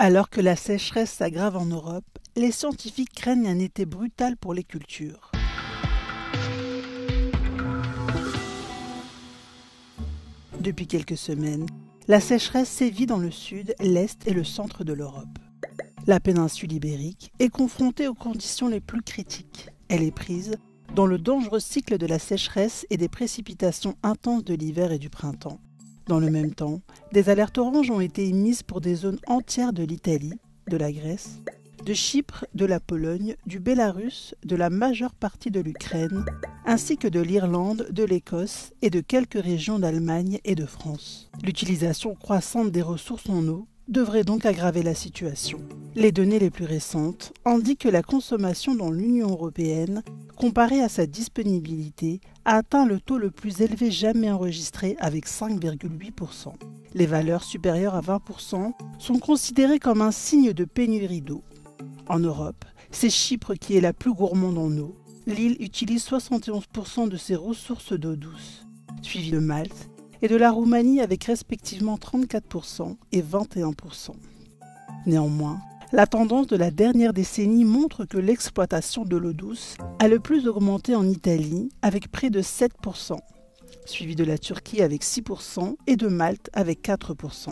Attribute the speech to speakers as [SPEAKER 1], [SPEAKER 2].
[SPEAKER 1] Alors que la sécheresse s'aggrave en Europe, les scientifiques craignent un été brutal pour les cultures. Depuis quelques semaines, la sécheresse sévit dans le sud, l'est et le centre de l'Europe. La péninsule ibérique est confrontée aux conditions les plus critiques. Elle est prise dans le dangereux cycle de la sécheresse et des précipitations intenses de l'hiver et du printemps. Dans le même temps, des alertes oranges ont été émises pour des zones entières de l'Italie, de la Grèce, de Chypre, de la Pologne, du Bélarus, de la majeure partie de l'Ukraine, ainsi que de l'Irlande, de l'Écosse et de quelques régions d'Allemagne et de France. L'utilisation croissante des ressources en eau devrait donc aggraver la situation. Les données les plus récentes indiquent que la consommation dans l'Union européenne, comparée à sa disponibilité, a atteint le taux le plus élevé jamais enregistré avec 5,8%. Les valeurs supérieures à 20% sont considérées comme un signe de pénurie d'eau. En Europe, c'est Chypre qui est la plus gourmande en eau. L'île utilise 71% de ses ressources d'eau douce, suivie de Malte et de la Roumanie avec respectivement 34% et 21%. Néanmoins, la tendance de la dernière décennie montre que l'exploitation de l'eau douce a le plus augmenté en Italie avec près de 7%, suivi de la Turquie avec 6% et de Malte avec 4%.